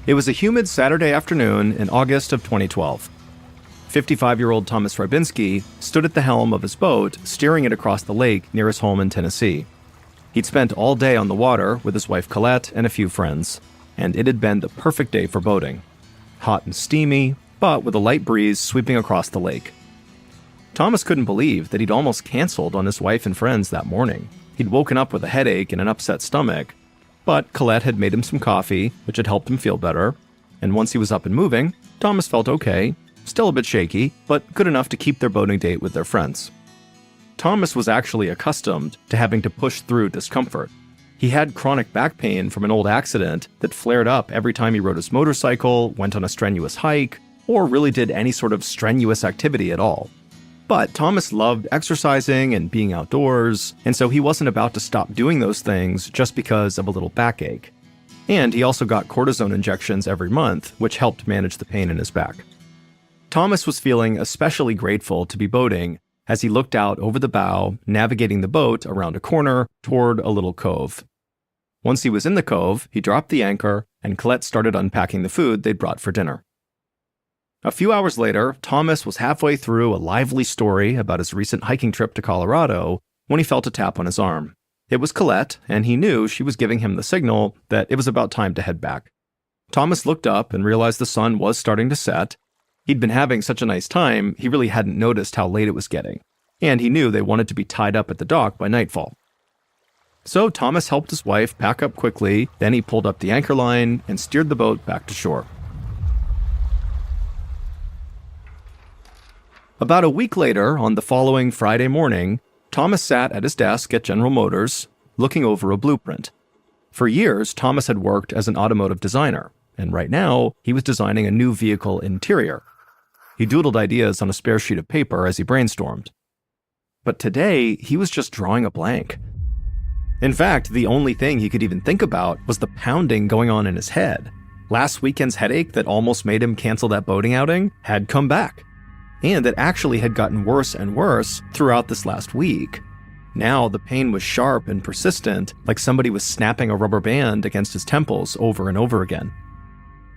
It was a humid Saturday afternoon in August of 2012. 55-year-old Thomas Rybinski stood at the helm of his boat, steering it across the lake near his home in Tennessee. He'd spent all day on the water with his wife Colette and a few friends, and it had been the perfect day for boating. Hot and steamy, but with a light breeze sweeping across the lake. Thomas couldn't believe that he'd almost canceled on his wife and friends that morning. He'd woken up with a headache and an upset stomach, but Colette had made him some coffee, which had helped him feel better, and once he was up and moving, Thomas felt okay, still a bit shaky, but good enough to keep their boating date with their friends. Thomas was actually accustomed to having to push through discomfort. He had chronic back pain from an old accident that flared up every time he rode his motorcycle, went on a strenuous hike, or really did any sort of strenuous activity at all. But Thomas loved exercising and being outdoors, and so he wasn't about to stop doing those things just because of a little backache. And he also got cortisone injections every month, which helped manage the pain in his back. Thomas was feeling especially grateful to be boating as he looked out over the bow, navigating the boat around a corner toward a little cove. Once he was in the cove, he dropped the anchor, and Colette started unpacking the food they'd brought for dinner. A few hours later, Thomas was halfway through a lively story about his recent hiking trip to Colorado when he felt a tap on his arm. It was Colette, and he knew she was giving him the signal that it was about time to head back. Thomas looked up and realized the sun was starting to set. He'd been having such a nice time, he really hadn't noticed how late it was getting, and he knew they wanted to be tied up at the dock by nightfall. So Thomas helped his wife pack up quickly, then he pulled up the anchor line and steered the boat back to shore. About a week later, on the following Friday morning, Thomas sat at his desk at General Motors, looking over a blueprint. For years, Thomas had worked as an automotive designer, and right now, he was designing a new vehicle interior. He doodled ideas on a spare sheet of paper as he brainstormed. But today, he was just drawing a blank. In fact, the only thing he could even think about was the pounding going on in his head. Last weekend's headache that almost made him cancel that boating outing had come back. And it actually had gotten worse and worse throughout this last week. Now the pain was sharp and persistent, like somebody was snapping a rubber band against his temples over and over again.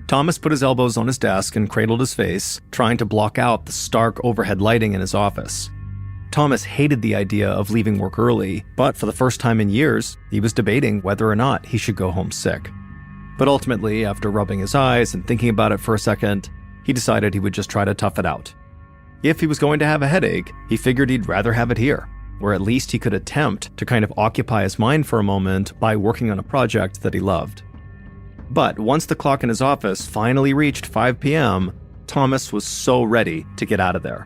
Thomas put his elbows on his desk and cradled his face, trying to block out the stark overhead lighting in his office. Thomas hated the idea of leaving work early, but for the first time in years, he was debating whether or not he should go home sick. But ultimately, after rubbing his eyes and thinking about it for a second, he decided he would just try to tough it out. If he was going to have a headache, he figured he'd rather have it here, where at least he could attempt to kind of occupy his mind for a moment by working on a project that he loved. But once the clock in his office finally reached 5 p.m., Thomas was so ready to get out of there.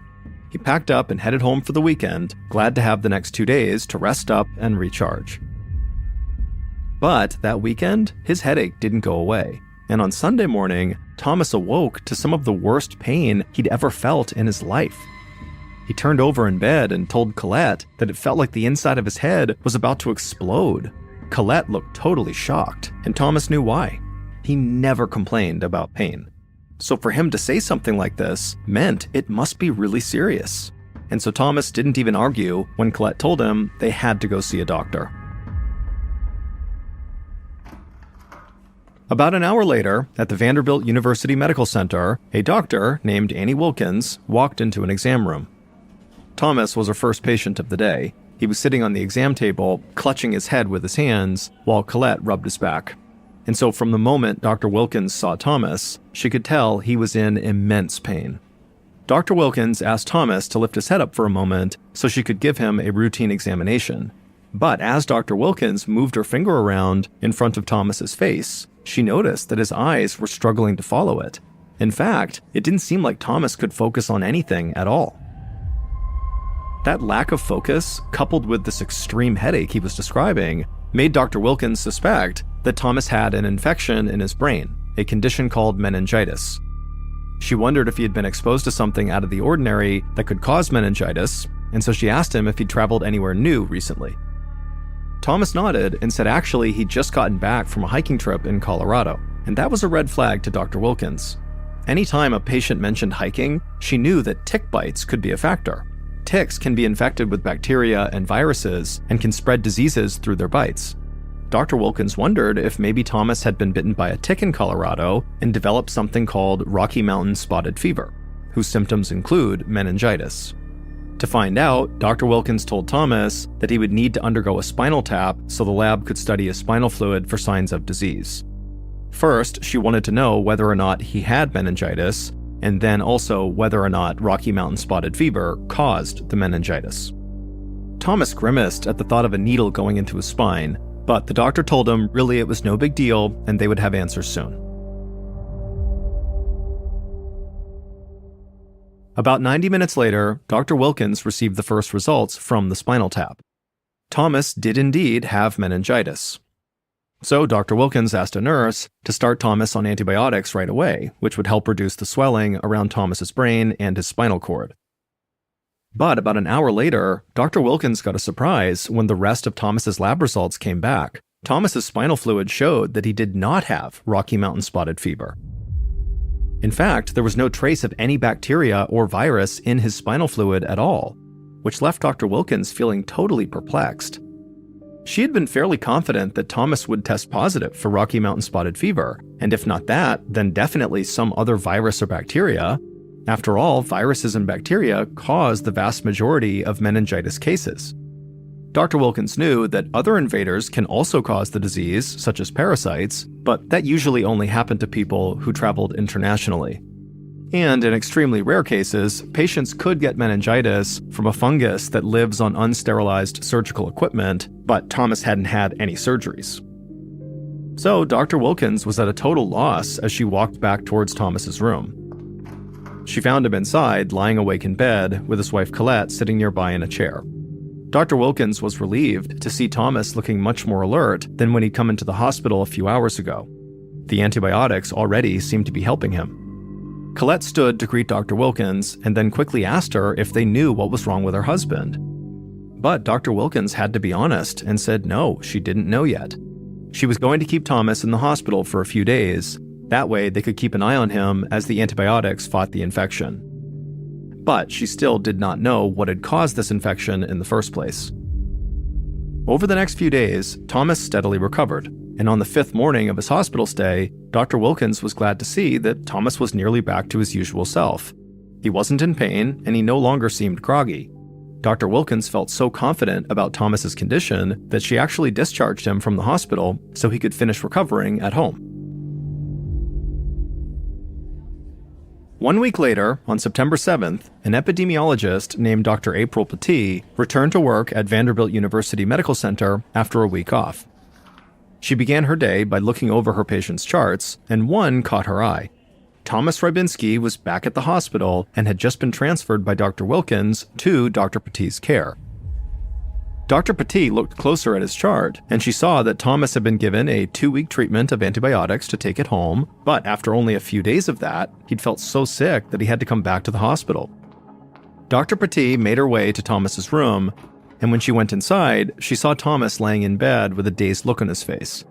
He packed up and headed home for the weekend, glad to have the next 2 days to rest up and recharge. But that weekend, his headache didn't go away, and on Sunday morning, Thomas awoke to some of the worst pain he'd ever felt in his life. He turned over in bed and told Colette that it felt like the inside of his head was about to explode. Colette looked totally shocked, and Thomas knew why. He never complained about pain. So for him to say something like this meant it must be really serious. And so Thomas didn't even argue when Colette told him they had to go see a doctor. About an hour later, at the Vanderbilt University Medical Center, a doctor named Annie Wilkins walked into an exam room. Thomas was her first patient of the day. He was sitting on the exam table, clutching his head with his hands, while Colette rubbed his back. And so from the moment Dr. Wilkins saw Thomas, she could tell he was in immense pain. Dr. Wilkins asked Thomas to lift his head up for a moment so she could give him a routine examination. But as Dr. Wilkins moved her finger around in front of Thomas's face, she noticed that his eyes were struggling to follow it. In fact, it didn't seem like Thomas could focus on anything at all. That lack of focus, coupled with this extreme headache he was describing, made Dr. Wilkins suspect that Thomas had an infection in his brain, a condition called meningitis. She wondered if he had been exposed to something out of the ordinary that could cause meningitis, and so she asked him if he'd traveled anywhere new recently. Thomas nodded and said actually he'd just gotten back from a hiking trip in Colorado, and that was a red flag to Dr. Wilkins. Anytime a patient mentioned hiking, she knew that tick bites could be a factor. Ticks can be infected with bacteria and viruses and can spread diseases through their bites. Dr. Wilkins wondered if maybe Thomas had been bitten by a tick in Colorado and developed something called Rocky Mountain spotted fever, whose symptoms include meningitis. To find out, Dr. Wilkins told Thomas that he would need to undergo a spinal tap so the lab could study his spinal fluid for signs of disease. First, she wanted to know whether or not he had meningitis, and then also whether or not Rocky Mountain spotted fever caused the meningitis. Thomas grimaced at the thought of a needle going into his spine, but the doctor told him really it was no big deal and they would have answers soon. About 90 minutes later, Dr. Wilkins received the first results from the spinal tap. Thomas did indeed have meningitis. So Dr. Wilkins asked a nurse to start Thomas on antibiotics right away, which would help reduce the swelling around Thomas's brain and his spinal cord. But about an hour later, Dr. Wilkins got a surprise when the rest of Thomas's lab results came back. Thomas's spinal fluid showed that he did not have Rocky Mountain spotted fever. In fact, there was no trace of any bacteria or virus in his spinal fluid at all, which left Dr. Wilkins feeling totally perplexed. She had been fairly confident that Thomas would test positive for Rocky Mountain spotted fever, and if not that, then definitely some other virus or bacteria. After all, viruses and bacteria cause the vast majority of meningitis cases. Dr. Wilkins knew that other invaders can also cause the disease, such as parasites, but that usually only happened to people who traveled internationally. And in extremely rare cases, patients could get meningitis from a fungus that lives on unsterilized surgical equipment, but Thomas hadn't had any surgeries. So Dr. Wilkins was at a total loss as she walked back towards Thomas's room. She found him inside, lying awake in bed, with his wife Colette sitting nearby in a chair. Dr. Wilkins was relieved to see Thomas looking much more alert than when he'd come into the hospital a few hours ago. The antibiotics already seemed to be helping him. Colette stood to greet Dr. Wilkins and then quickly asked her if they knew what was wrong with her husband. But Dr. Wilkins had to be honest and said no, she didn't know yet. She was going to keep Thomas in the hospital for a few days. That way they could keep an eye on him as the antibiotics fought the infection. But she still did not know what had caused this infection in the first place. Over the next few days, Thomas steadily recovered, and on the 5th morning of his hospital stay, Dr. Wilkins was glad to see that Thomas was nearly back to his usual self. He wasn't in pain, and he no longer seemed groggy. Dr. Wilkins felt so confident about Thomas's condition that she actually discharged him from the hospital so he could finish recovering at home. 1 week later, on September 7th, an epidemiologist named Dr. April Petit returned to work at Vanderbilt University Medical Center after a week off. She began her day by looking over her patients' charts, and one caught her eye. Thomas Rybinski was back at the hospital and had just been transferred by Dr. Wilkins to Dr. Petit's care. Dr. Petit looked closer at his chart, and she saw that Thomas had been given a 2-week treatment of antibiotics to take at home, but after only a few days of that, he'd felt so sick that he had to come back to the hospital. Dr. Petit made her way to Thomas's room, and when she went inside, she saw Thomas laying in bed with a dazed look on his face.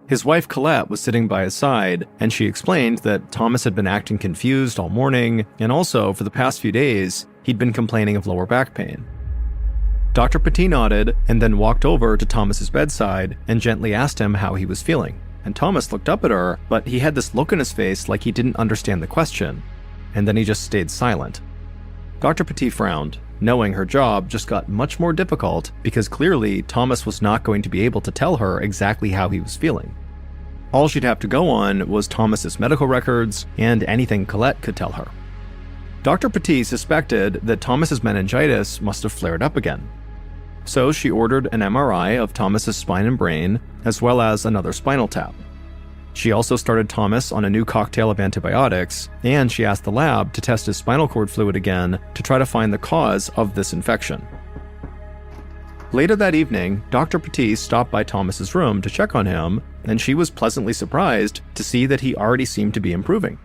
His wife Colette was sitting by his side, and she explained that Thomas had been acting confused all morning, and also, for the past few days, he'd been complaining of lower back pain. Dr. Petit nodded and then walked over to Thomas's bedside and gently asked him how he was feeling. And Thomas looked up at her, but he had this look on his face like he didn't understand the question, and then he just stayed silent. Dr. Petit frowned, knowing her job just got much more difficult because clearly Thomas was not going to be able to tell her exactly how he was feeling. All she'd have to go on was Thomas's medical records and anything Colette could tell her. Dr. Petit suspected that Thomas's meningitis must have flared up again. So she ordered an MRI of Thomas's spine and brain, as well as another spinal tap. She also started Thomas on a new cocktail of antibiotics, and she asked the lab to test his spinal cord fluid again to try to find the cause of this infection. Later that evening, Dr. Petit stopped by Thomas's room to check on him, and she was pleasantly surprised to see that he already seemed to be improving.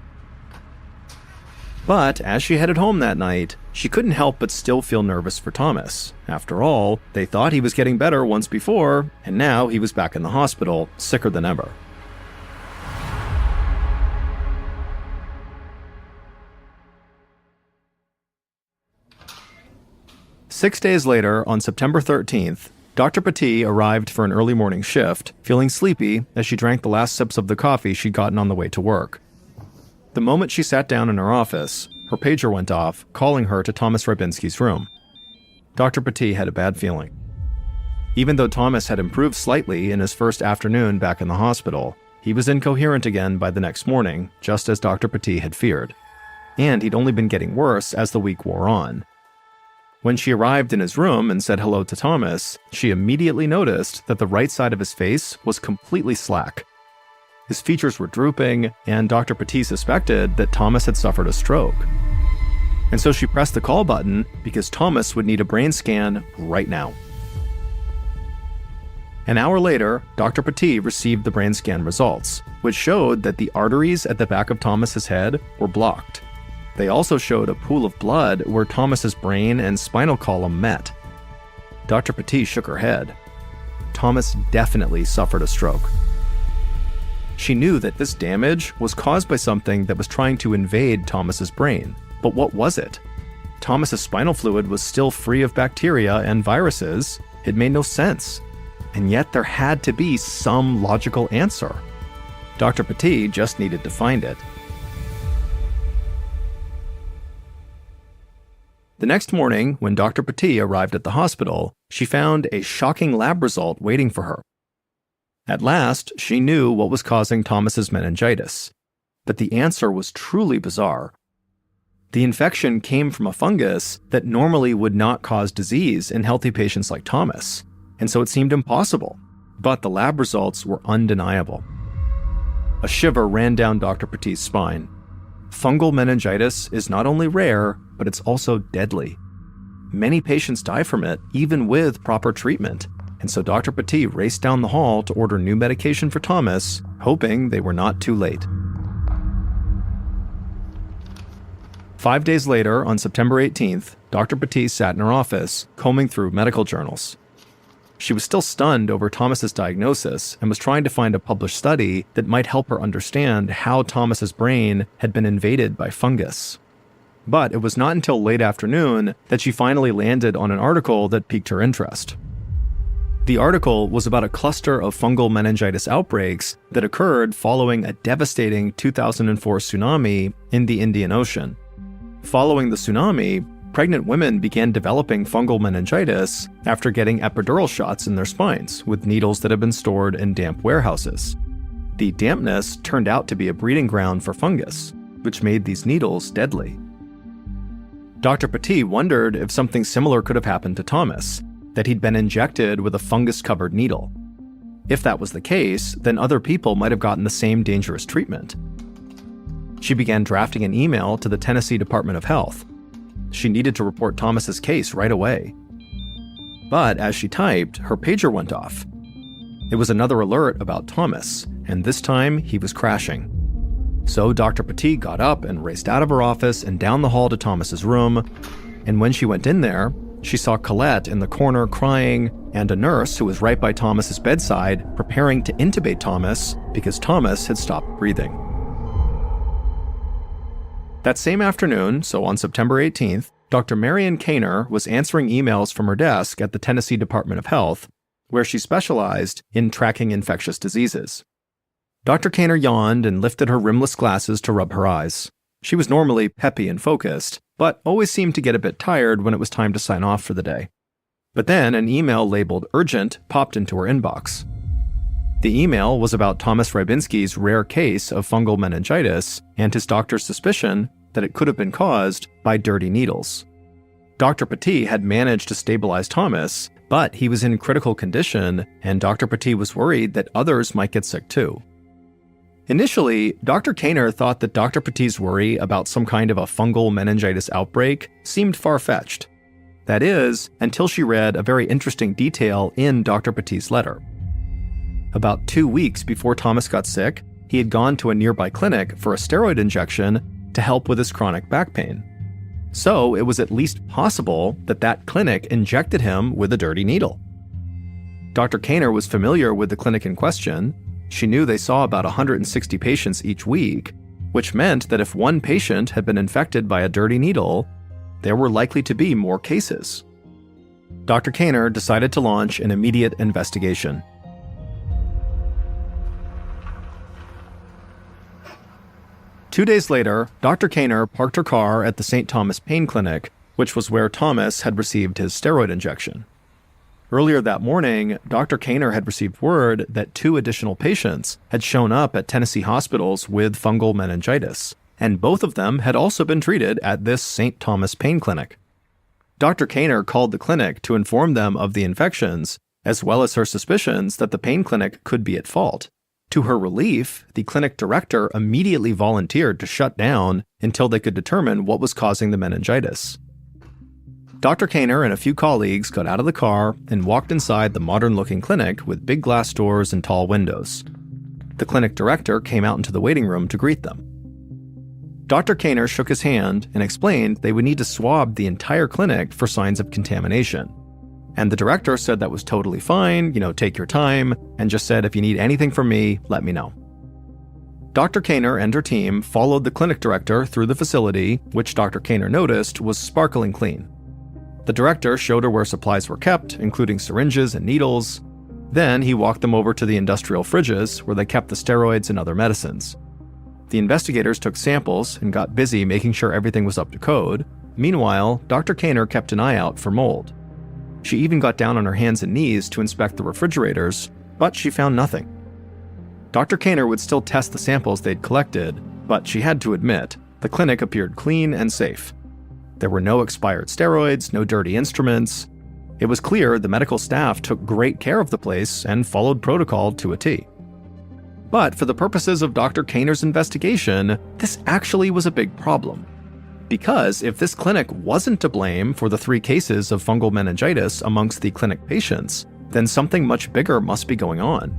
But as she headed home that night, she couldn't help but still feel nervous for Thomas. After all, they thought he was getting better once before, and now he was back in the hospital, sicker than ever. "6 days later, on September 13th, Dr. Petit arrived for an early morning shift, feeling sleepy as she drank the last sips of the coffee she'd gotten on the way to work. The moment she sat down in her office, her pager went off, calling her to Thomas Rybinski's room. Dr. Petit had a bad feeling. Even though Thomas had improved slightly in his first afternoon back in the hospital, he was incoherent again by the next morning, just as Dr. Petit had feared. And he'd only been getting worse as the week wore on. When she arrived in his room and said hello to Thomas, she immediately noticed that the right side of his face was completely slack. His features were drooping, and Dr. Petit suspected that Thomas had suffered a stroke. And so she pressed the call button because Thomas would need a brain scan right now. An hour later, Dr. Petit received the brain scan results, which showed that the arteries at the back of Thomas's head were blocked. They also showed a pool of blood where Thomas's brain and spinal column met. Dr. Petit shook her head. Thomas definitely suffered a stroke. She knew that this damage was caused by something that was trying to invade Thomas's brain. But what was it? Thomas's spinal fluid was still free of bacteria and viruses. It made no sense. And yet there had to be some logical answer. Dr. Petit just needed to find it. The next morning, when Dr. Petit arrived at the hospital, she found a shocking lab result waiting for her. At last, she knew what was causing Thomas's meningitis. But the answer was truly bizarre. The infection came from a fungus that normally would not cause disease in healthy patients like Thomas, and so it seemed impossible. But the lab results were undeniable. A shiver ran down Dr. Petit's spine. Fungal meningitis is not only rare, but it's also deadly. Many patients die from it, even with proper treatment, and so Dr. Petit raced down the hall to order new medication for Thomas, hoping they were not too late. 5 days later, on September 18th, Dr. Petit sat in her office, combing through medical journals. She was still stunned over Thomas's diagnosis and was trying to find a published study that might help her understand how Thomas's brain had been invaded by fungus. But it was not until late afternoon that she finally landed on an article that piqued her interest. The article was about a cluster of fungal meningitis outbreaks that occurred following a devastating 2004 tsunami in the Indian Ocean. Following the tsunami, pregnant women began developing fungal meningitis after getting epidural shots in their spines with needles that had been stored in damp warehouses. The dampness turned out to be a breeding ground for fungus, which made these needles deadly. Dr. Petit wondered if something similar could have happened to Thomas, that he'd been injected with a fungus-covered needle. If that was the case, then other people might have gotten the same dangerous treatment. She began drafting an email to the Tennessee Department of Health. She needed to report Thomas's case right away. But as she typed, her pager went off. It was another alert about Thomas, and this time he was crashing. So Dr. Petit got up and raced out of her office and down the hall to Thomas's room, and when she went in there, she saw Colette in the corner crying, and a nurse who was right by Thomas's bedside preparing to intubate Thomas because Thomas had stopped breathing. That same afternoon, so on September 18th, Dr. Marion Kaner was answering emails from her desk at the Tennessee Department of Health, where she specialized in tracking infectious diseases. Dr. Kaner yawned and lifted her rimless glasses to rub her eyes. She was normally peppy and focused, but always seemed to get a bit tired when it was time to sign off for the day. But then an email labeled urgent popped into her inbox. The email was about Thomas Rybinski's rare case of fungal meningitis and his doctor's suspicion that it could have been caused by dirty needles. Dr. Petit had managed to stabilize Thomas, but he was in critical condition, and Dr. Petit was worried that others might get sick too. Initially, Dr. Kaner thought that Dr. Petit's worry about some kind of a fungal meningitis outbreak seemed far-fetched. That is, until she read a very interesting detail in Dr. Petit's letter. About 2 weeks before Thomas got sick, he had gone to a nearby clinic for a steroid injection to help with his chronic back pain. So it was at least possible that that clinic injected him with a dirty needle. Dr. Kaner was familiar with the clinic in question. She knew they saw about 160 patients each week, which meant that if one patient had been infected by a dirty needle, there were likely to be more cases. Dr. Kaner decided to launch an immediate investigation. Two days later, Dr. Kaner parked her car at the St. Thomas Pain Clinic, which was where Thomas had received his steroid injection. Earlier that morning, Dr. Kaner had received word that 2 additional patients had shown up at Tennessee hospitals with fungal meningitis, and both of them had also been treated at this St. Thomas Pain Clinic. Dr. Kaner called the clinic to inform them of the infections, as well as her suspicions that the pain clinic could be at fault. To her relief, the clinic director immediately volunteered to shut down until they could determine what was causing the meningitis. Dr. Kaner and a few colleagues got out of the car and walked inside the modern-looking clinic with big glass doors and tall windows. The clinic director came out into the waiting room to greet them. Dr. Kaner shook his hand and explained they would need to swab the entire clinic for signs of contamination. And the director said that was totally fine, take your time, and just said, if you need anything from me, let me know. Dr. Kaner and her team followed the clinic director through the facility, which Dr. Kaner noticed was sparkling clean. The director showed her where supplies were kept, including syringes and needles. Then he walked them over to the industrial fridges, where they kept the steroids and other medicines. The investigators took samples and got busy making sure everything was up to code. Meanwhile, Dr. Kaner kept an eye out for mold. She even got down on her hands and knees to inspect the refrigerators, but she found nothing. Dr. Kaner would still test the samples they'd collected, but she had to admit, the clinic appeared clean and safe. There were no expired steroids, no dirty instruments. It was clear the medical staff took great care of the place and followed protocol to a T. But for the purposes of Dr. Kaner's investigation, this actually was a big problem. Because if this clinic wasn't to blame for the 3 cases of fungal meningitis amongst the clinic patients, then something much bigger must be going on.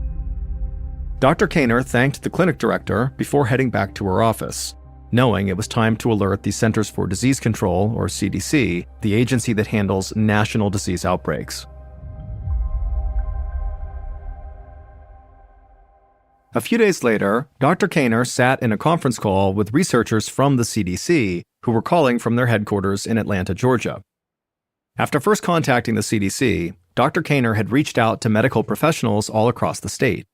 Dr. Kaner thanked the clinic director before heading back to her office, knowing it was time to alert the Centers for Disease Control, or CDC, the agency that handles national disease outbreaks. A few days later, Dr. Kaner sat in a conference call with researchers from the CDC who were calling from their headquarters in Atlanta, Georgia. After first contacting the CDC, Dr. Kaner had reached out to medical professionals all across the state.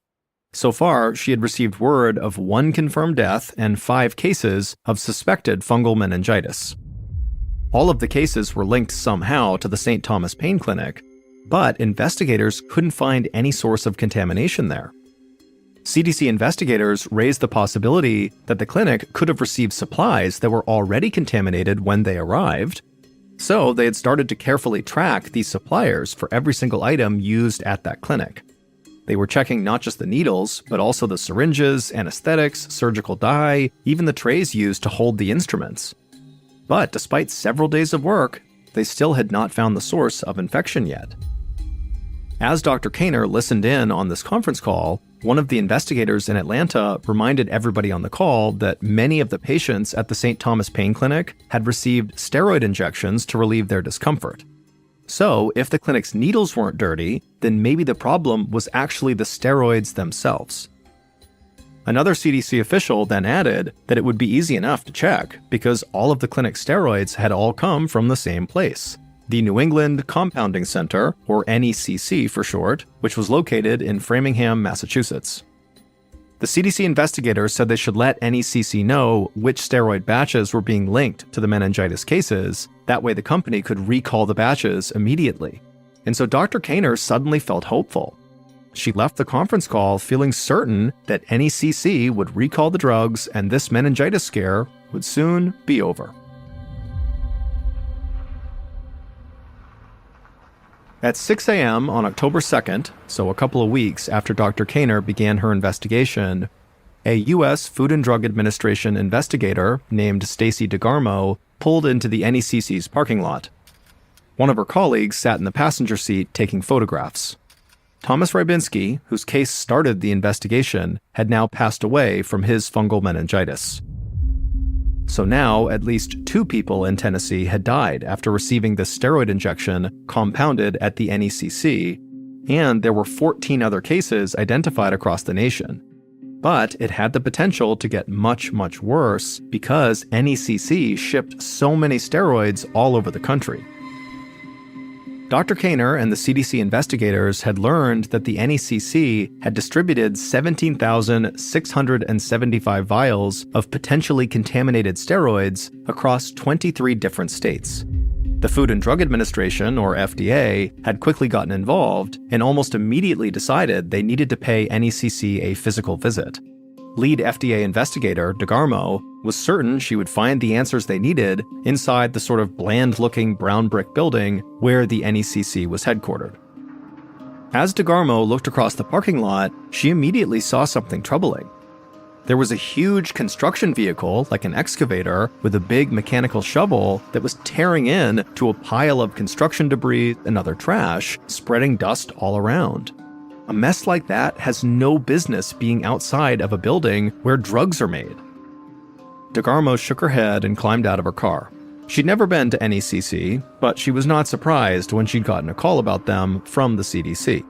So far, she had received word of 1 confirmed death and 5 cases of suspected fungal meningitis. All of the cases were linked somehow to the St. Thomas Pain Clinic, but investigators couldn't find any source of contamination there. CDC investigators raised the possibility that the clinic could have received supplies that were already contaminated when they arrived, so they had started to carefully track these suppliers for every single item used at that clinic. They were checking not just the needles, but also the syringes, anesthetics, surgical dye, even the trays used to hold the instruments. But despite several days of work, they still had not found the source of infection yet. As Dr. Kaner listened in on this conference call, one of the investigators in Atlanta reminded everybody on the call that many of the patients at the St. Thomas Pain Clinic had received steroid injections to relieve their discomfort. So, if the clinic's needles weren't dirty, then maybe the problem was actually the steroids themselves. Another CDC official then added that it would be easy enough to check because all of the clinic's steroids had all come from the same place, the New England Compounding Center, or NECC for short, which was located in Framingham, Massachusetts. The CDC investigators said they should let NECC know which steroid batches were being linked to the meningitis cases. That way the company could recall the batches immediately. And so Dr. Kaner suddenly felt hopeful. She left the conference call feeling certain that NECC would recall the drugs and this meningitis scare would soon be over. At 6 a.m. on October 2nd, so a couple of weeks after Dr. Kaner began her investigation, a U.S. Food and Drug Administration investigator named Stacy DeGarmo pulled into the NECC's parking lot. One of her colleagues sat in the passenger seat taking photographs. Thomas Rybinski, whose case started the investigation, had now passed away from his fungal meningitis. So now, at least 2 people in Tennessee had died after receiving the steroid injection compounded at the NECC, and there were 14 other cases identified across the nation. But it had the potential to get much, much worse because NECC shipped so many steroids all over the country. Dr. Kaner and the CDC investigators had learned that the NECC had distributed 17,675 vials of potentially contaminated steroids across 23 different states. The Food and Drug Administration, or FDA, had quickly gotten involved and almost immediately decided they needed to pay NECC a physical visit. Lead FDA investigator, DeGarmo, was certain she would find the answers they needed inside the sort of bland-looking brown brick building where the NECC was headquartered. As DeGarmo looked across the parking lot, she immediately saw something troubling. There was a huge construction vehicle, like an excavator, with a big mechanical shovel that was tearing in to a pile of construction debris and other trash, spreading dust all around. A mess like that has no business being outside of a building where drugs are made. DeGarmo shook her head and climbed out of her car. She'd never been to NECC, but she was not surprised when she'd gotten a call about them from the CDC.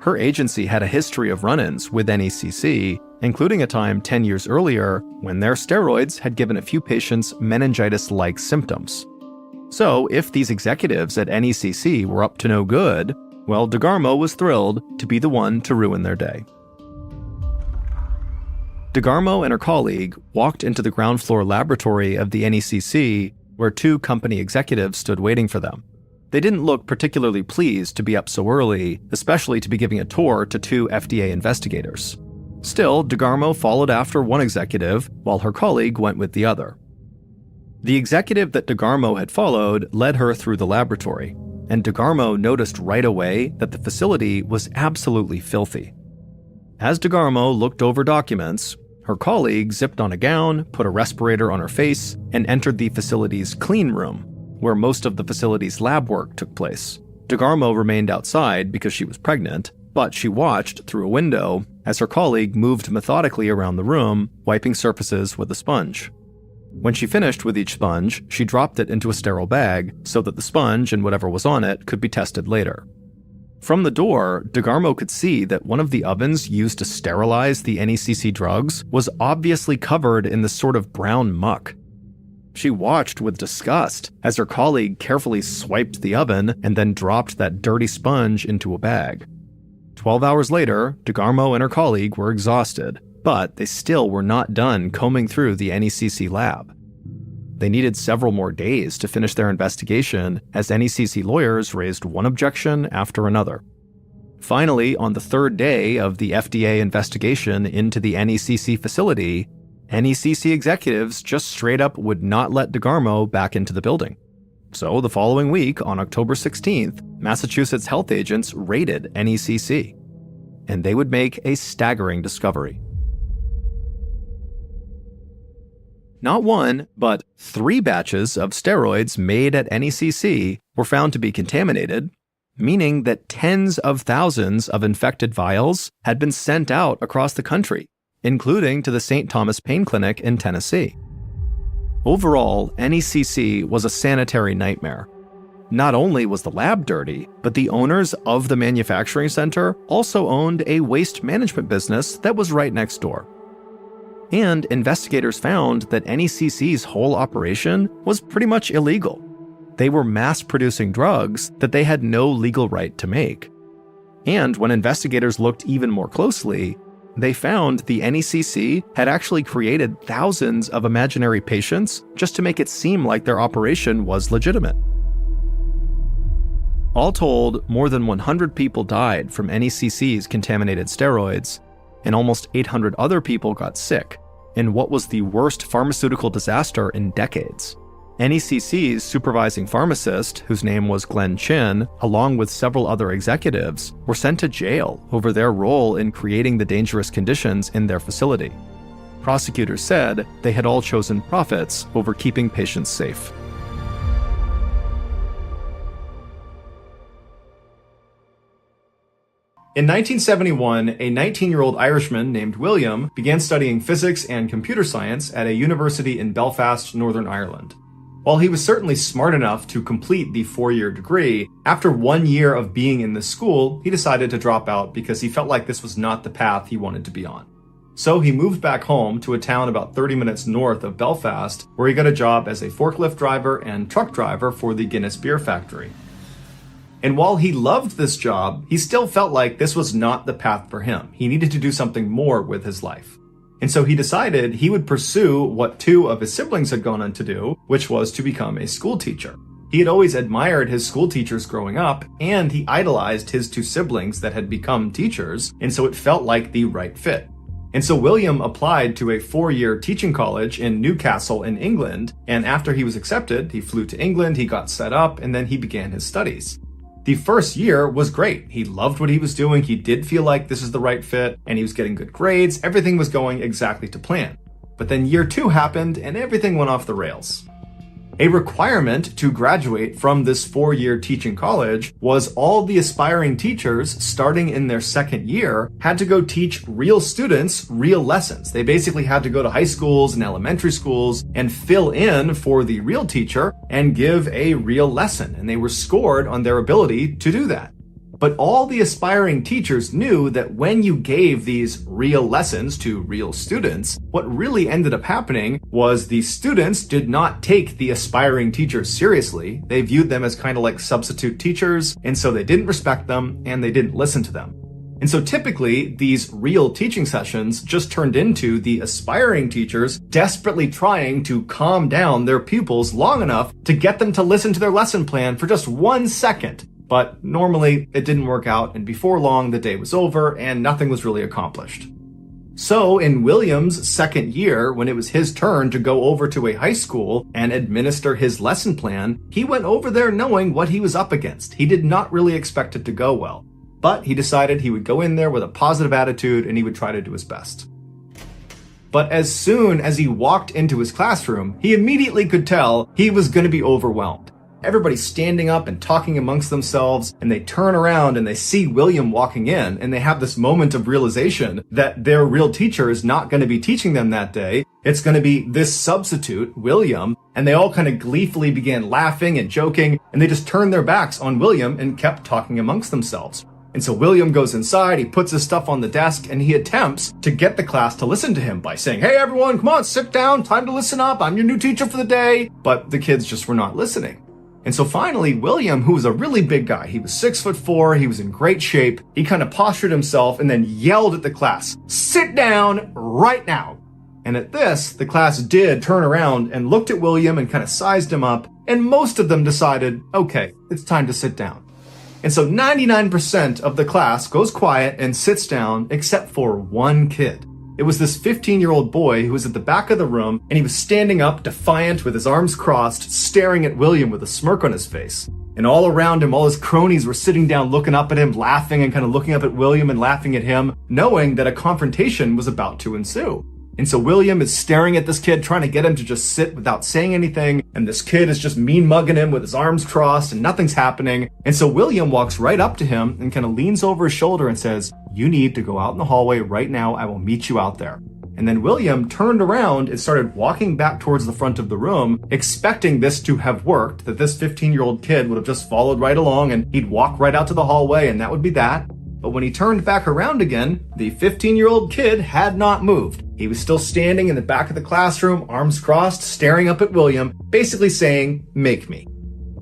Her agency had a history of run-ins with NECC, including a time 10 years earlier when their steroids had given a few patients meningitis-like symptoms. So if these executives at NECC were up to no good, well, DeGarmo was thrilled to be the one to ruin their day. DeGarmo and her colleague walked into the ground floor laboratory of the NECC, where two company executives stood waiting for them. They didn't look particularly pleased to be up so early, especially to be giving a tour to two FDA investigators. Still, DeGarmo followed after one executive, while her colleague went with the other. The executive that DeGarmo had followed led her through the laboratory, and DeGarmo noticed right away that the facility was absolutely filthy. As DeGarmo looked over documents, her colleague zipped on a gown, put a respirator on her face, and entered the facility's clean room, where most of the facility's lab work took place. DeGarmo remained outside because she was pregnant, but she watched through a window as her colleague moved methodically around the room, wiping surfaces with a sponge. When she finished with each sponge, she dropped it into a sterile bag so that the sponge and whatever was on it could be tested later. From the door, DeGarmo could see that one of the ovens used to sterilize the NECC drugs was obviously covered in this sort of brown muck. She watched with disgust as her colleague carefully swiped the oven and then dropped that dirty sponge into a bag. 12 hours later, DeGarmo and her colleague were exhausted, but they still were not done combing through the NECC lab. They needed several more days to finish their investigation as NECC lawyers raised one objection after another. Finally, on the third day of the FDA investigation into the NECC facility, NECC executives just straight up would not let DeGarmo back into the building. So the following week, on October 16th, Massachusetts health agents raided NECC, and they would make a staggering discovery. Not one, but 3 batches of steroids made at NECC were found to be contaminated, meaning that tens of thousands of infected vials had been sent out across the country, including to the St. Thomas Pain Clinic in Tennessee. Overall, NECC was a sanitary nightmare. Not only was the lab dirty, but the owners of the manufacturing center also owned a waste management business that was right next door. And investigators found that NECC's whole operation was pretty much illegal. They were mass-producing drugs that they had no legal right to make. And when investigators looked even more closely, they found the NECC had actually created thousands of imaginary patients just to make it seem like their operation was legitimate. All told, more than 100 people died from NECC's contaminated steroids, and almost 800 other people got sick in what was the worst pharmaceutical disaster in decades. NECC's supervising pharmacist, whose name was Glenn Chin, along with several other executives, were sent to jail over their role in creating the dangerous conditions in their facility. Prosecutors said they had all chosen profits over keeping patients safe. In 1971, a 19-year-old Irishman named William began studying physics and computer science at a university in Belfast, Northern Ireland. While he was certainly smart enough to complete the 4-year degree, after 1 year of being in the school, he decided to drop out because he felt like this was not the path he wanted to be on. So he moved back home to a town about 30 minutes north of Belfast, where he got a job as a forklift driver and truck driver for the Guinness Beer Factory. And while he loved this job, he still felt like this was not the path for him. He needed to do something more with his life. And so he decided he would pursue what two of his siblings had gone on to do, which was to become a school teacher. He had always admired his school teachers growing up, and he idolized his two siblings that had become teachers, and so it felt like the right fit. And so William applied to a 4-year teaching college in Newcastle in England, and after he was accepted, he flew to England, he got set up, and then he began his studies. The first year was great. He loved what he was doing, he did feel like this is the right fit, and he was getting good grades, everything was going exactly to plan. But then year 2 happened, and everything went off the rails. A requirement to graduate from this 4-year teaching college was all the aspiring teachers, starting in their second year, had to go teach real students real lessons. They basically had to go to high schools and elementary schools and fill in for the real teacher and give a real lesson. And they were scored on their ability to do that. But all the aspiring teachers knew that when you gave these real lessons to real students, what really ended up happening was the students did not take the aspiring teachers seriously. They viewed them as kind of like substitute teachers, and so they didn't respect them and they didn't listen to them. And so typically, these real teaching sessions just turned into the aspiring teachers desperately trying to calm down their pupils long enough to get them to listen to their lesson plan for just 1 second. But normally it didn't work out, and before long the day was over and nothing was really accomplished. So in William's second year, when it was his turn to go over to a high school and administer his lesson plan, he went over there knowing what he was up against. He did not really expect it to go well, but he decided he would go in there with a positive attitude and he would try to do his best. But as soon as he walked into his classroom, he immediately could tell he was going to be overwhelmed. Everybody's standing up and talking amongst themselves, and they turn around and they see William walking in, and they have this moment of realization that their real teacher is not going to be teaching them that day. It's going to be this substitute, William, and they all kind of gleefully began laughing and joking, and they just turned their backs on William and kept talking amongst themselves. And so William goes inside, he puts his stuff on the desk, and he attempts to get the class to listen to him by saying, "Hey everyone, come on, sit down, time to listen up, I'm your new teacher for the day." But the kids just were not listening. And so finally, William, who was a really big guy, he was 6'4", he was in great shape, he kind of postured himself and then yelled at the class, "Sit down right now." And at this, the class did turn around and looked at William and kind of sized him up, and most of them decided, okay, it's time to sit down. And so 99% of the class goes quiet and sits down, except for one kid. It was this 15-year-old boy who was at the back of the room, and he was standing up, defiant, with his arms crossed, staring at William with a smirk on his face. And all around him, all his cronies were sitting down, looking up at him, laughing, and kind of looking up at William and laughing at him, knowing that a confrontation was about to ensue. And so William is staring at this kid, trying to get him to just sit without saying anything, and this kid is just mean mugging him with his arms crossed, and nothing's happening. And so William walks right up to him and kind of leans over his shoulder and says, "You need to go out in the hallway right now. I will meet you out there." And then William turned around and started walking back towards the front of the room, expecting this to have worked, that this 15-year-old kid would have just followed right along and he'd walk right out to the hallway and that would be that. But when he turned back around again, the 15-year-old kid had not moved. He was still standing in the back of the classroom, arms crossed, staring up at William, basically saying, "Make me."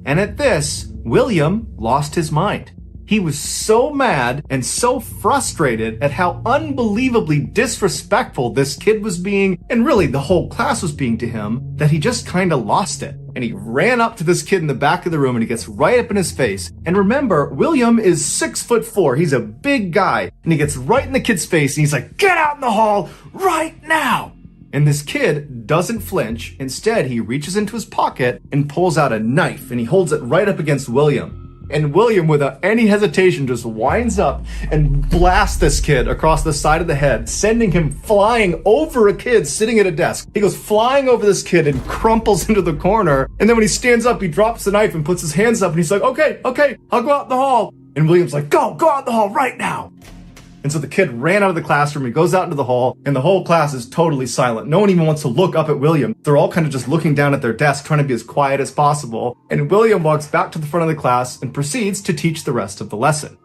And at this, William lost his mind. He was so mad and so frustrated at how unbelievably disrespectful this kid was being, and really the whole class was being to him, that he just kind of lost it. And he ran up to this kid in the back of the room and he gets right up in his face. And remember, William is 6'4". He's a big guy. And he gets right in the kid's face and he's like, "Get out in the hall right now." And this kid doesn't flinch. Instead, he reaches into his pocket and pulls out a knife and he holds it right up against William. And William, without any hesitation, just winds up and blasts this kid across the side of the head, sending him flying over a kid sitting at a desk. He goes flying over this kid and crumples into the corner. And then when he stands up, he drops the knife and puts his hands up and he's like, okay, I'll go out in the hall. And William's like, go out in the hall right now. And so the kid ran out of the classroom, he goes out into the hall, and the whole class is totally silent. No one even wants to look up at William. They're all kind of just looking down at their desk, trying to be as quiet as possible. And William walks back to the front of the class and proceeds to teach the rest of the lesson.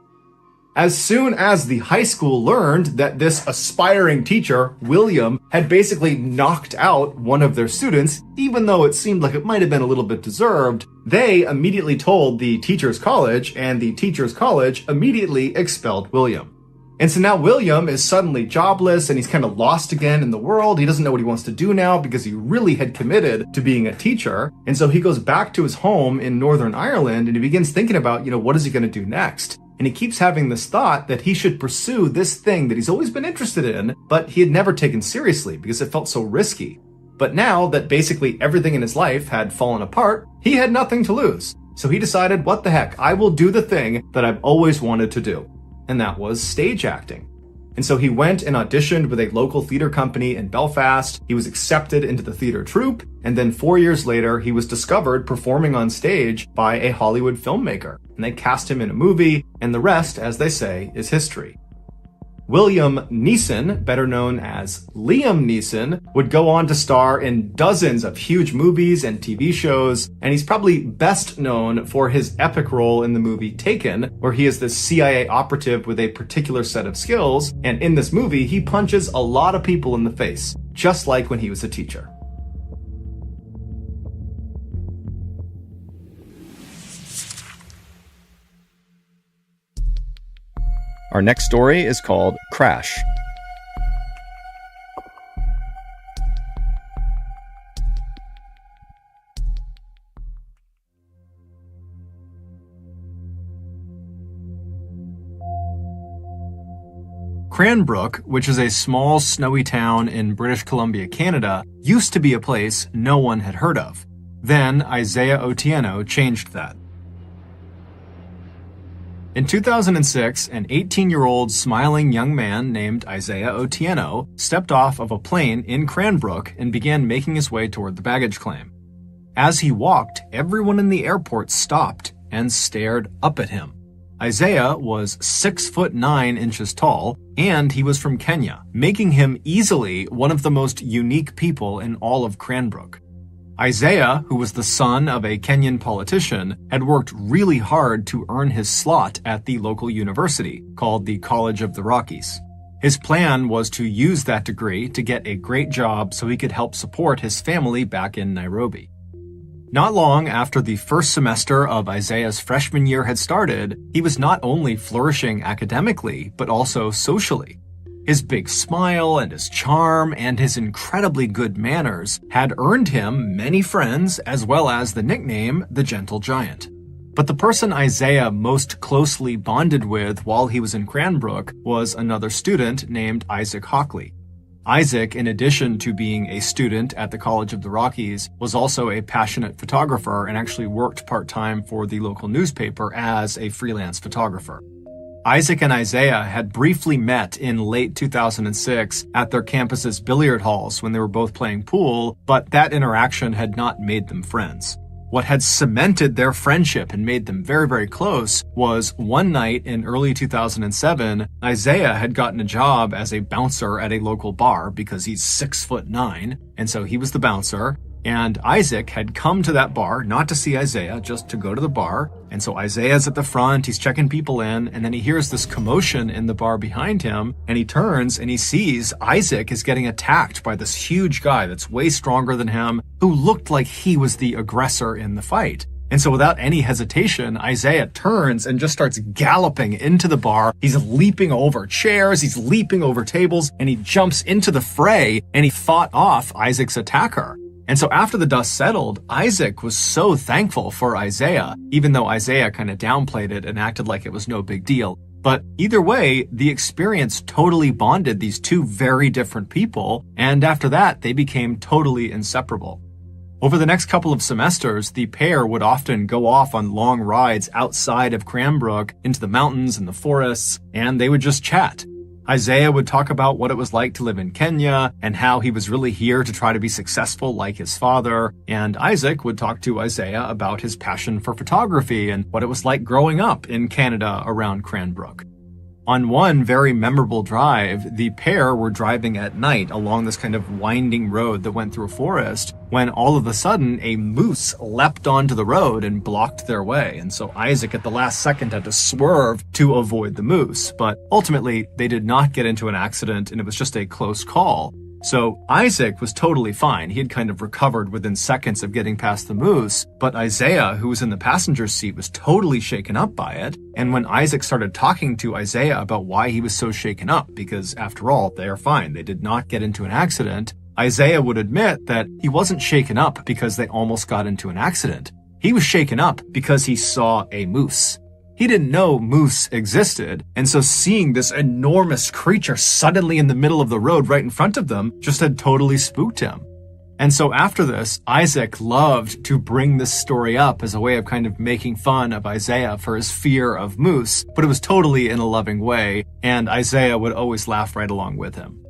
As soon as the high school learned that this aspiring teacher, William, had basically knocked out one of their students, even though it seemed like it might have been a little bit deserved, they immediately told the teacher's college, and the teacher's college immediately expelled William. And so now William is suddenly jobless and he's kind of lost again in the world. He doesn't know what he wants to do now because he really had committed to being a teacher. And so he goes back to his home in Northern Ireland and he begins thinking about, what is he going to do next? And he keeps having this thought that he should pursue this thing that he's always been interested in, but he had never taken seriously because it felt so risky. But now that basically everything in his life had fallen apart, he had nothing to lose. So he decided, what the heck, I will do the thing that I've always wanted to do. And that was stage acting. And so he went and auditioned with a local theater company in Belfast. He was accepted into the theater troupe. And then 4 years later, he was discovered performing on stage by a Hollywood filmmaker. And they cast him in a movie, and the rest, as they say, is history. William Neeson, better known as Liam Neeson, would go on to star in dozens of huge movies and TV shows, and he's probably best known for his epic role in the movie Taken, where he is this CIA operative with a particular set of skills, and in this movie, he punches a lot of people in the face, just like when he was a teacher. Our next story is called Crash. Cranbrook, which is a small, snowy town in British Columbia, Canada, used to be a place no one had heard of. Then Isaiah Otieno changed that. In 2006, an 18-year-old smiling young man named Isaiah Otieno stepped off of a plane in Cranbrook and began making his way toward the baggage claim. As he walked, everyone in the airport stopped and stared up at him. Isaiah was 6'9" tall, and he was from Kenya, making him easily one of the most unique people in all of Cranbrook. Isaiah, who was the son of a Kenyan politician, had worked really hard to earn his slot at the local university, called the College of the Rockies. His plan was to use that degree to get a great job so he could help support his family back in Nairobi. Not long after the first semester of Isaiah's freshman year had started, he was not only flourishing academically, but also socially. His big smile and his charm and his incredibly good manners had earned him many friends as well as the nickname the Gentle Giant. But the person Isaiah most closely bonded with while he was in Cranbrook was another student named Isaac Hockley. Isaac, in addition to being a student at the College of the Rockies, was also a passionate photographer and actually worked part-time for the local newspaper as a freelance photographer. Isaac and Isaiah had briefly met in late 2006 at their campus's billiard halls when they were both playing pool, but that interaction had not made them friends. What had cemented their friendship and made them very, very close was one night in early 2007, Isaiah had gotten a job as a bouncer at a local bar because he's 6'9", and so he was the bouncer. And Isaac had come to that bar, not to see Isaiah, just to go to the bar. And so Isaiah's at the front, he's checking people in, and then he hears this commotion in the bar behind him, and he turns and he sees Isaac is getting attacked by this huge guy that's way stronger than him, who looked like he was the aggressor in the fight. And so without any hesitation, Isaiah turns and just starts galloping into the bar. He's leaping over chairs, he's leaping over tables, and he jumps into the fray, and he fought off Isaac's attacker. And so after the dust settled, Isaac was so thankful for Isaiah, even though Isaiah kind of downplayed it and acted like it was no big deal. But either way, the experience totally bonded these two very different people, and after that, they became totally inseparable. Over the next couple of semesters, the pair would often go off on long rides outside of Cranbrook into the mountains and the forests, and they would just chat. Isaiah would talk about what it was like to live in Kenya and how he was really here to try to be successful like his father. And Isaac would talk to Isaiah about his passion for photography and what it was like growing up in Canada around Cranbrook. On one very memorable drive, the pair were driving at night along this kind of winding road that went through a forest when all of a sudden a moose leapt onto the road and blocked their way. And so Isaac at the last second had to swerve to avoid the moose. But ultimately, they did not get into an accident and it was just a close call. So Isaac was totally fine. He had kind of recovered within seconds of getting past the moose, but Isaiah, who was in the passenger seat, was totally shaken up by it. And when Isaac started talking to Isaiah about why he was so shaken up, because after all, they are fine, they did not get into an accident, Isaiah would admit that he wasn't shaken up because they almost got into an accident. He was shaken up because he saw a moose. He didn't know moose existed, and so seeing this enormous creature suddenly in the middle of the road right in front of them just had totally spooked him. And so after this, Isaac loved to bring this story up as a way of kind of making fun of Isaiah for his fear of moose, but it was totally in a loving way, and Isaiah would always laugh right along with him.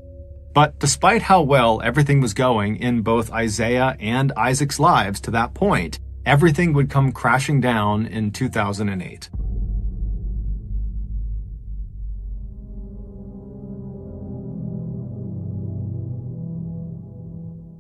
But despite how well everything was going in both Isaiah and Isaac's lives to that point, everything would come crashing down in 2008.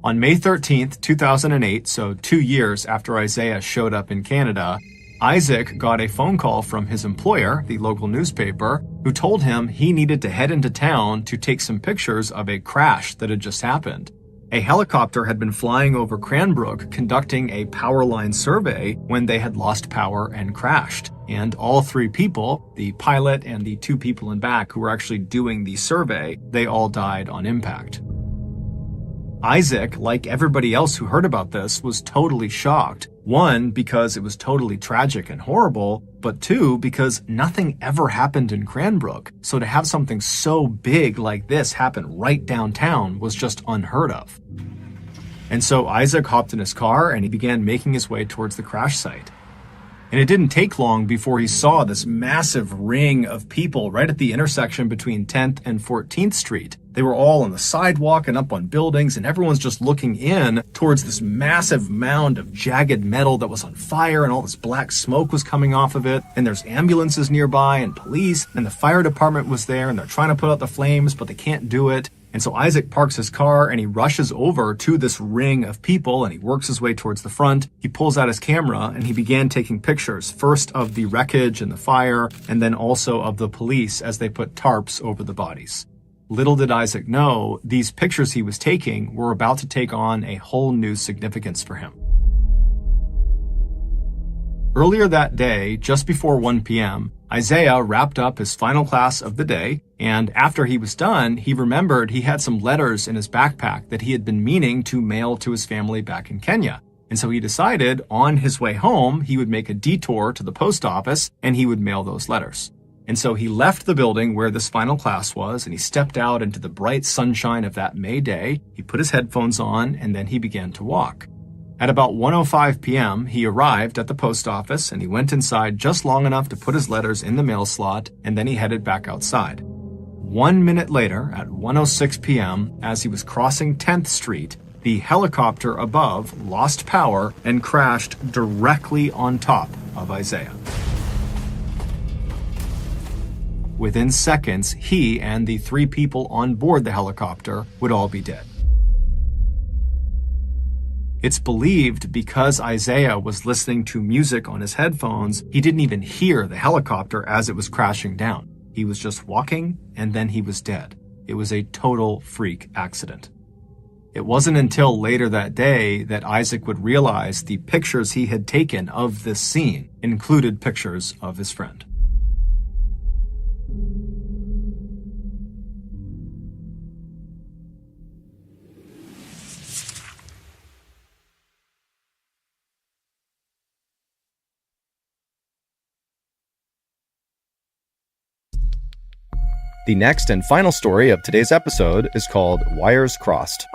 On May 13th, 2008, so 2 years after Isaiah showed up in Canada, Isaac got a phone call from his employer, the local newspaper, who told him he needed to head into town to take some pictures of a crash that had just happened. A helicopter had been flying over Cranbrook conducting a power line survey when they had lost power and crashed. And all three people, the pilot and the two people in back who were actually doing the survey, they all died on impact. Isaac, like everybody else who heard about this, was totally shocked. One, because it was totally tragic and horrible, but two, because nothing ever happened in Cranbrook. So to have something so big like this happen right downtown was just unheard of. And so Isaac hopped in his car and he began making his way towards the crash site. And it didn't take long before he saw this massive ring of people right at the intersection between 10th and 14th Street. They were all on the sidewalk and up on buildings, and everyone's just looking in towards this massive mound of jagged metal that was on fire, and all this black smoke was coming off of it. And there's ambulances nearby and police, and the fire department was there, and they're trying to put out the flames, but they can't do it. And so Isaac parks his car and he rushes over to this ring of people and he works his way towards the front. He pulls out his camera and he began taking pictures, first of the wreckage and the fire, and then also of the police as they put tarps over the bodies. Little did Isaac know, these pictures he was taking were about to take on a whole new significance for him. Earlier that day, just before 1 p.m., Isaiah wrapped up his final class of the day, and after he was done, he remembered he had some letters in his backpack that he had been meaning to mail to his family back in Kenya. And so he decided on his way home, he would make a detour to the post office and he would mail those letters. And so he left the building where this final class was and he stepped out into the bright sunshine of that May day. He put his headphones on and then he began to walk. At about 1:05 p.m., he arrived at the post office and he went inside just long enough to put his letters in the mail slot, and then he headed back outside. 1 minute later, at 1:06 p.m., as he was crossing 10th Street, the helicopter above lost power and crashed directly on top of Isaiah. Within seconds, he and the three people on board the helicopter would all be dead. It's believed because Isaiah was listening to music on his headphones, he didn't even hear the helicopter as it was crashing down. He was just walking, and then he was dead. It was a total freak accident. It wasn't until later that day that Isaac would realize the pictures he had taken of this scene included pictures of his friend. The next and final story of today's episode is called Wires Crossed.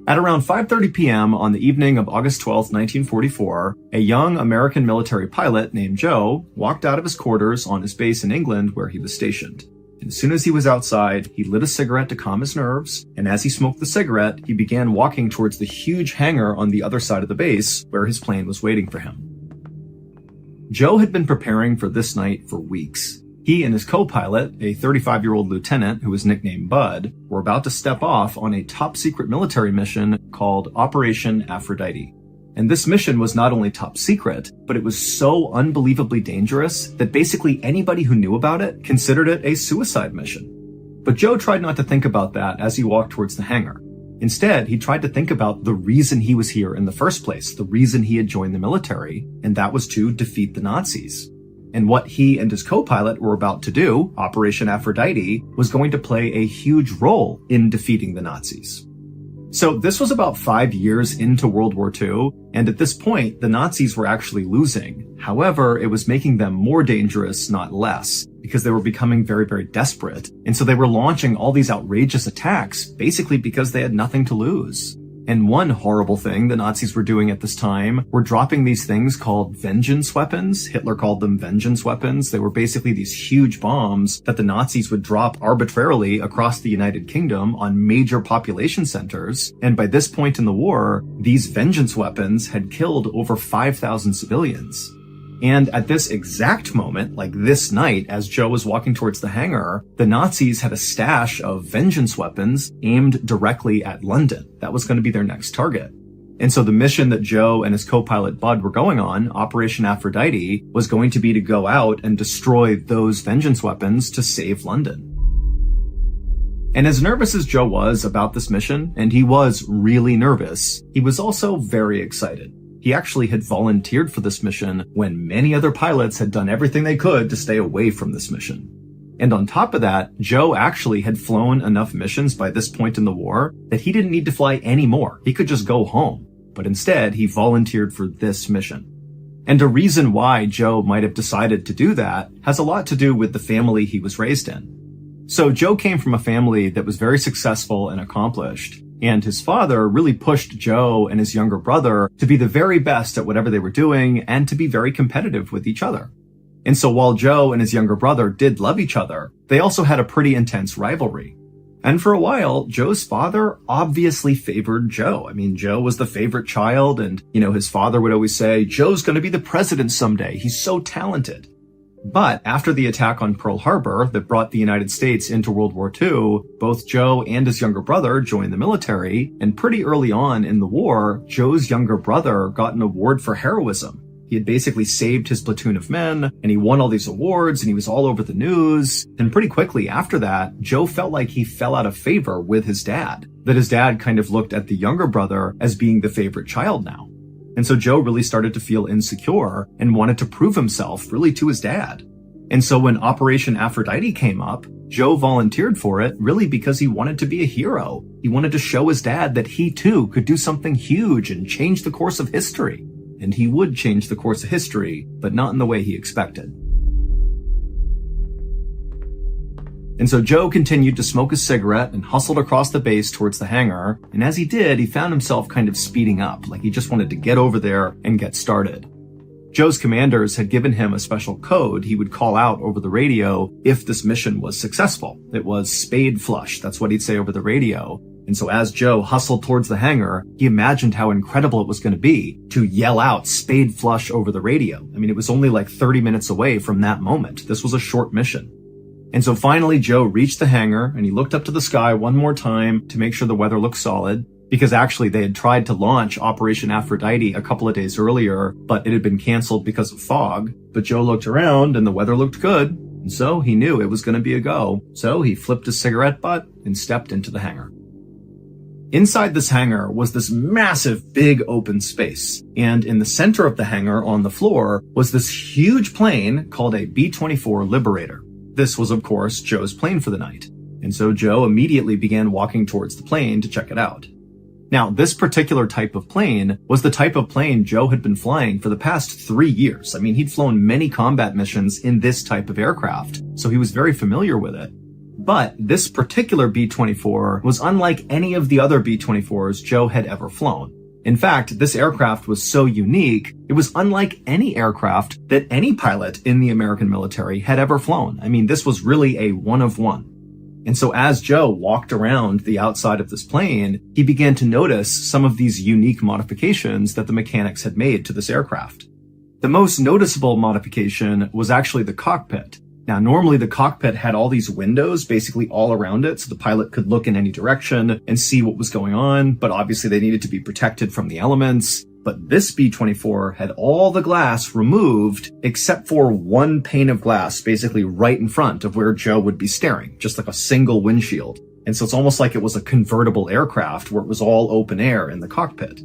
At around 5:30 p.m. on the evening of August 12, 1944, a young American military pilot named Joe walked out of his quarters on his base in England where he was stationed. And as soon as he was outside, he lit a cigarette to calm his nerves, and as he smoked the cigarette, he began walking towards the huge hangar on the other side of the base where his plane was waiting for him. Joe had been preparing for this night for weeks. He and his co-pilot, a 35-year-old lieutenant who was nicknamed Bud, were about to step off on a top-secret military mission called Operation Aphrodite. And this mission was not only top secret, but it was so unbelievably dangerous that basically anybody who knew about it considered it a suicide mission. But Joe tried not to think about that as he walked towards the hangar. Instead, he tried to think about the reason he was here in the first place, the reason he had joined the military, and that was to defeat the Nazis. And what he and his co-pilot were about to do, Operation Aphrodite, was going to play a huge role in defeating the Nazis. So this was about 5 years into World War II, and at this point, the Nazis were actually losing. However, it was making them more dangerous, not less, because they were becoming very, very desperate. And so they were launching all these outrageous attacks, basically because they had nothing to lose. And one horrible thing the Nazis were doing at this time were dropping these things called vengeance weapons. Hitler called them vengeance weapons. They were basically these huge bombs that the Nazis would drop arbitrarily across the United Kingdom on major population centers. And by this point in the war, these vengeance weapons had killed over 5,000 civilians. And at this exact moment, like this night, as Joe was walking towards the hangar, the Nazis had a stash of vengeance weapons aimed directly at London. That was going to be their next target. And so the mission that Joe and his co-pilot Bud were going on, Operation Aphrodite, was going to be to go out and destroy those vengeance weapons to save London. And as nervous as Joe was about this mission, and he was really nervous, he was also very excited. He actually had volunteered for this mission when many other pilots had done everything they could to stay away from this mission. And on top of that, Joe actually had flown enough missions by this point in the war that he didn't need to fly any more. He could just go home. But instead, he volunteered for this mission. And a reason why Joe might have decided to do that has a lot to do with the family he was raised in. So Joe came from a family that was very successful and accomplished. And his father really pushed Joe and his younger brother to be the very best at whatever they were doing and to be very competitive with each other. And so while Joe and his younger brother did love each other, they also had a pretty intense rivalry. And for a while, Joe's father obviously favored Joe. I mean, Joe was the favorite child and, his father would always say, Joe's going to be the president someday. He's so talented. But after the attack on Pearl Harbor that brought the United States into World War II, both Joe and his younger brother joined the military, and pretty early on in the war, Joe's younger brother got an award for heroism. He had basically saved his platoon of men, and he won all these awards, and he was all over the news. And pretty quickly after that, Joe felt like he fell out of favor with his dad, that his dad kind of looked at the younger brother as being the favorite child now. And so Joe really started to feel insecure and wanted to prove himself really to his dad. And so when Operation Aphrodite came up, Joe volunteered for it really because he wanted to be a hero. He wanted to show his dad that he too could do something huge and change the course of history. And he would change the course of history, but not in the way he expected. And so Joe continued to smoke a cigarette and hustled across the base towards the hangar. And as he did, he found himself kind of speeding up, like he just wanted to get over there and get started. Joe's commanders had given him a special code he would call out over the radio if this mission was successful. It was spade flush. That's what he'd say over the radio. And so as Joe hustled towards the hangar, he imagined how incredible it was going to be to yell out spade flush over the radio. I mean, it was only like 30 minutes away from that moment. This was a short mission. And so finally, Joe reached the hangar and he looked up to the sky one more time to make sure the weather looked solid, because actually they had tried to launch Operation Aphrodite a couple of days earlier, but it had been canceled because of fog. But Joe looked around and the weather looked good, and so he knew it was going to be a go. So he flipped his cigarette butt and stepped into the hangar. Inside this hangar was this massive, big open space, and in the center of the hangar on the floor was this huge plane called a B-24 Liberator. This was, of course, Joe's plane for the night, and so Joe immediately began walking towards the plane to check it out. Now, this particular type of plane was the type of plane Joe had been flying for the past 3 years. I mean, he'd flown many combat missions in this type of aircraft, so he was very familiar with it. But this particular B-24 was unlike any of the other B-24s Joe had ever flown. In fact, this aircraft was so unique, it was unlike any aircraft that any pilot in the American military had ever flown. I mean, this was really a one of one. And so as Joe walked around the outside of this plane, he began to notice some of these unique modifications that the mechanics had made to this aircraft. The most noticeable modification was actually the cockpit. Now, normally the cockpit had all these windows basically all around it, so the pilot could look in any direction and see what was going on, but obviously they needed to be protected from the elements. But this B-24 had all the glass removed except for one pane of glass, basically right in front of where Joe would be staring, just like a single windshield. And so it's almost like it was a convertible aircraft where it was all open air in the cockpit.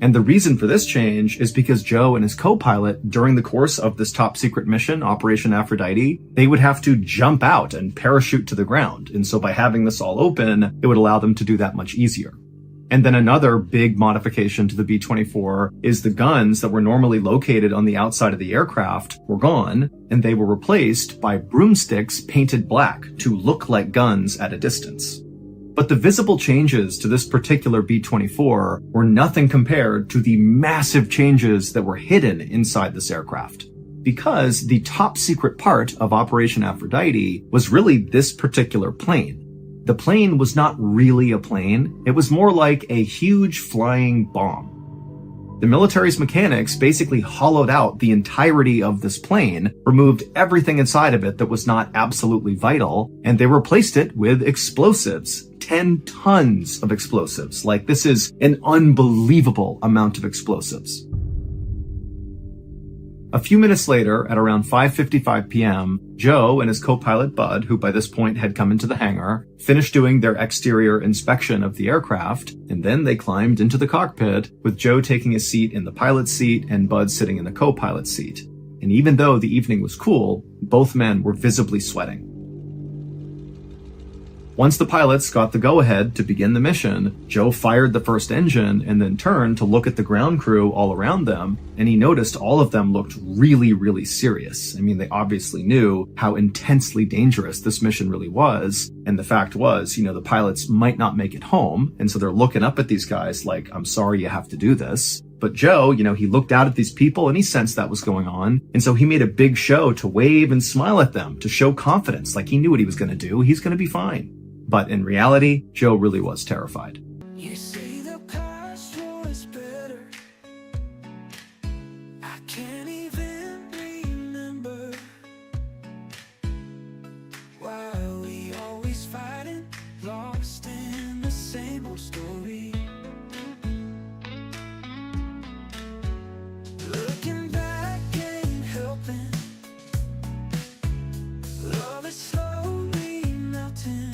And the reason for this change is because Joe and his co-pilot, during the course of this top secret mission, Operation Aphrodite, they would have to jump out and parachute to the ground. And so by having this all open, it would allow them to do that much easier. And then another big modification to the B-24 is the guns that were normally located on the outside of the aircraft were gone, and they were replaced by broomsticks painted black to look like guns at a distance. But the visible changes to this particular B-24 were nothing compared to the massive changes that were hidden inside this aircraft. Because the top secret part of Operation Aphrodite was really this particular plane. The plane was not really a plane, it was more like a huge flying bomb. The military's mechanics basically hollowed out the entirety of this plane, removed everything inside of it that was not absolutely vital, and they replaced it with explosives. 10 tons of explosives. Like, this is an unbelievable amount of explosives. A few minutes later, at around 5:55 p.m., Joe and his co-pilot Bud, who by this point had come into the hangar, finished doing their exterior inspection of the aircraft, and then they climbed into the cockpit, with Joe taking a seat in the pilot's seat and Bud sitting in the co-pilot's seat. And even though the evening was cool, both men were visibly sweating. Once the pilots got the go-ahead to begin the mission, Joe fired the first engine and then turned to look at the ground crew all around them, and he noticed all of them looked really, really serious. I mean, they obviously knew how intensely dangerous this mission really was, and the fact was, the pilots might not make it home, and so they're looking up at these guys like, I'm sorry you have to do this. But Joe, he looked out at these people and he sensed that was going on, and so he made a big show to wave and smile at them, to show confidence, like he knew what he was going to do, he's going to be fine. But in reality, Joe really was terrified. You say the past was better. I can't even remember why we always fighting, lost in the same old story. Looking back ain't helping. Love is slowly melting.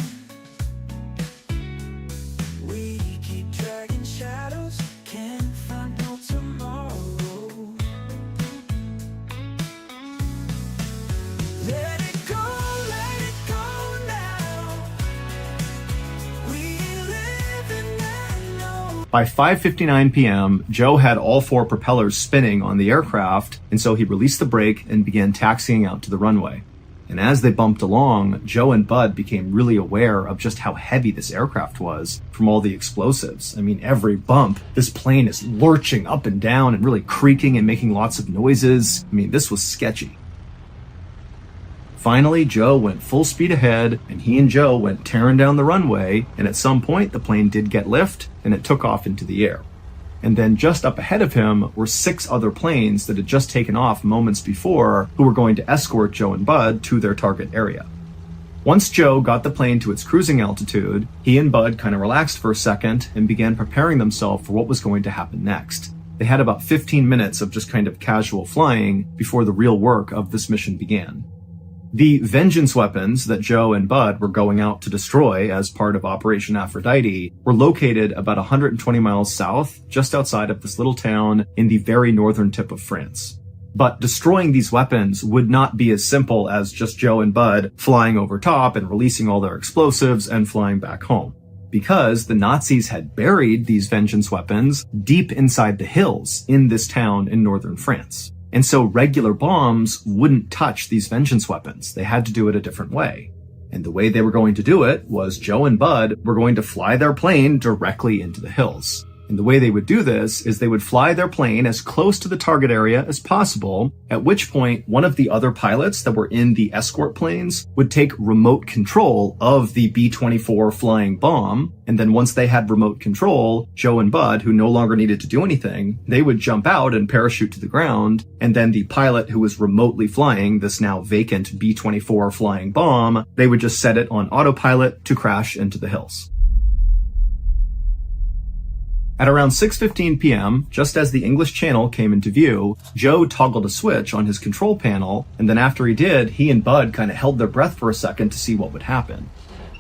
We keep dragging shadows, can't find no tomorrow. Let it go now. We live in that know. By 5:59 p.m., Joe had all 4 propellers spinning on the aircraft, and so he released the brake and began taxiing out to the runway. And as they bumped along, Joe and Bud became really aware of just how heavy this aircraft was from all the explosives. I mean, every bump, this plane is lurching up and down and really creaking and making lots of noises. I mean, this was sketchy. Finally, Joe went full speed ahead, and he and Joe went tearing down the runway, and at some point, the plane did get lift, and it took off into the air. And then just up ahead of him were 6 other planes that had just taken off moments before, who were going to escort Joe and Bud to their target area. Once Joe got the plane to its cruising altitude, he and Bud kind of relaxed for a second and began preparing themselves for what was going to happen next. They had about 15 minutes of just kind of casual flying before the real work of this mission began. The vengeance weapons that Joe and Bud were going out to destroy as part of Operation Aphrodite were located about 120 miles south, just outside of this little town in the very northern tip of France. But destroying these weapons would not be as simple as just Joe and Bud flying over top and releasing all their explosives and flying back home. Because the Nazis had buried these vengeance weapons deep inside the hills in this town in northern France. And so regular bombs wouldn't touch these vengeance weapons. They had to do it a different way. And the way they were going to do it was Joe and Bud were going to fly their plane directly into the hills. And the way they would do this is they would fly their plane as close to the target area as possible, at which point one of the other pilots that were in the escort planes would take remote control of the B-24 flying bomb. And then once they had remote control, Joe and Bud, who no longer needed to do anything, they would jump out and parachute to the ground. And then the pilot who was remotely flying this now vacant B-24 flying bomb, they would just set it on autopilot to crash into the hills. At around 6:15 p.m., just as the English Channel came into view, Joe toggled a switch on his control panel, and then after he did, he and Bud kind of held their breath for a second to see what would happen.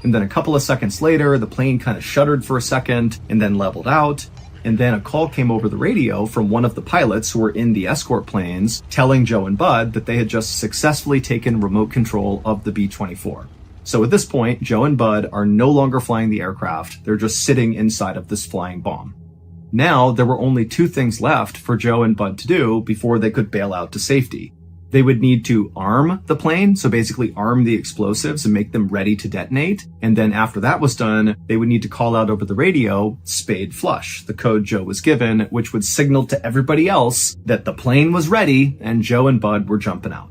And then a couple of seconds later, the plane kind of shuddered for a second and then leveled out. And then a call came over the radio from one of the pilots who were in the escort planes telling Joe and Bud that they had just successfully taken remote control of the B-24. So at this point, Joe and Bud are no longer flying the aircraft. They're just sitting inside of this flying bomb. Now, there were only two things left for Joe and Bud to do before they could bail out to safety. They would need to arm the plane, so basically arm the explosives and make them ready to detonate. And then after that was done, they would need to call out over the radio, spade flush, the code Joe was given, which would signal to everybody else that the plane was ready and Joe and Bud were jumping out.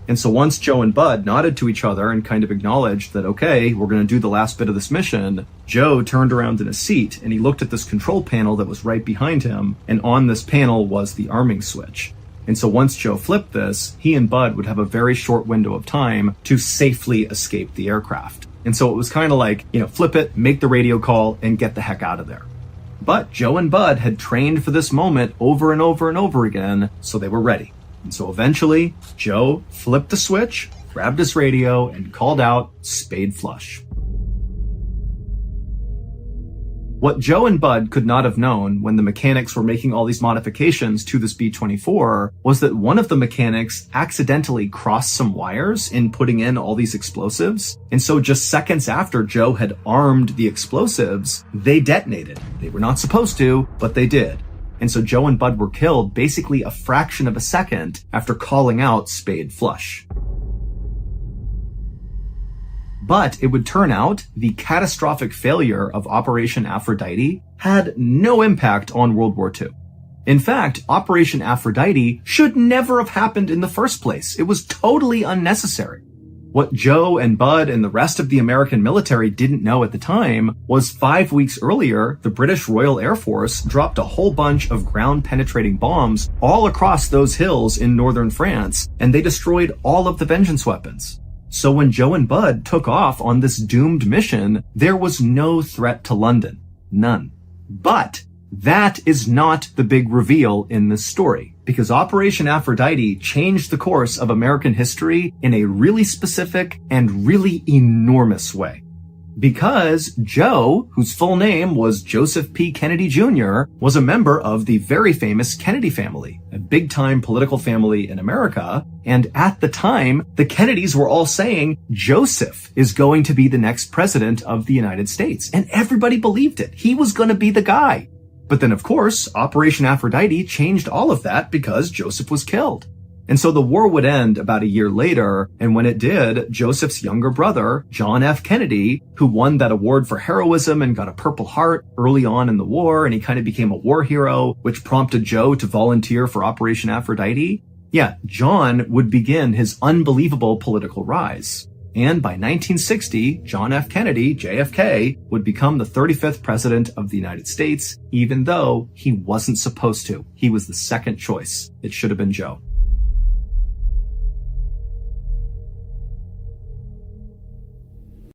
And so once Joe and Bud nodded to each other and kind of acknowledged that, okay, we're going to do the last bit of this mission, Joe turned around in his seat and he looked at this control panel that was right behind him, and on this panel was the arming switch. And so once Joe flipped this, he and Bud would have a very short window of time to safely escape the aircraft. And so it was kind of like, flip it, make the radio call, and get the heck out of there. But Joe and Bud had trained for this moment over and over and over again, so they were ready. And so eventually, Joe flipped the switch, grabbed his radio, and called out, spade flush. What Joe and Bud could not have known when the mechanics were making all these modifications to this B-24 was that one of the mechanics accidentally crossed some wires in putting in all these explosives. And so just seconds after Joe had armed the explosives, they detonated. They were not supposed to, but they did. And so Joe and Bud were killed basically a fraction of a second after calling out spade flush. But it would turn out the catastrophic failure of Operation Aphrodite had no impact on World War II. In fact, Operation Aphrodite should never have happened in the first place. It was totally unnecessary. What Joe and Bud and the rest of the American military didn't know at the time was 5 weeks earlier, the British Royal Air Force dropped a whole bunch of ground-penetrating bombs all across those hills in northern France, and they destroyed all of the vengeance weapons. So when Joe and Bud took off on this doomed mission, there was no threat to London. None. But that is not the big reveal in this story, because Operation Aphrodite changed the course of American history in a really specific and really enormous way. Because Joe, whose full name was Joseph P. Kennedy Jr., was a member of the very famous Kennedy family, a big-time political family in America. And at the time, the Kennedys were all saying Joseph is going to be the next president of the United States. And everybody believed it. He was going to be the guy. But then, of course, Operation Aphrodite changed all of that because Joseph was killed. And so the war would end about a year later, and when it did, Joseph's younger brother, John F. Kennedy, who won that award for heroism and got a Purple Heart early on in the war, and he kind of became a war hero, which prompted Joe to volunteer for Operation Aphrodite. Yeah, John would begin his unbelievable political rise. And by 1960, John F. Kennedy, JFK, would become the 35th president of the United States, even though he wasn't supposed to. He was the second choice. It should have been Joe.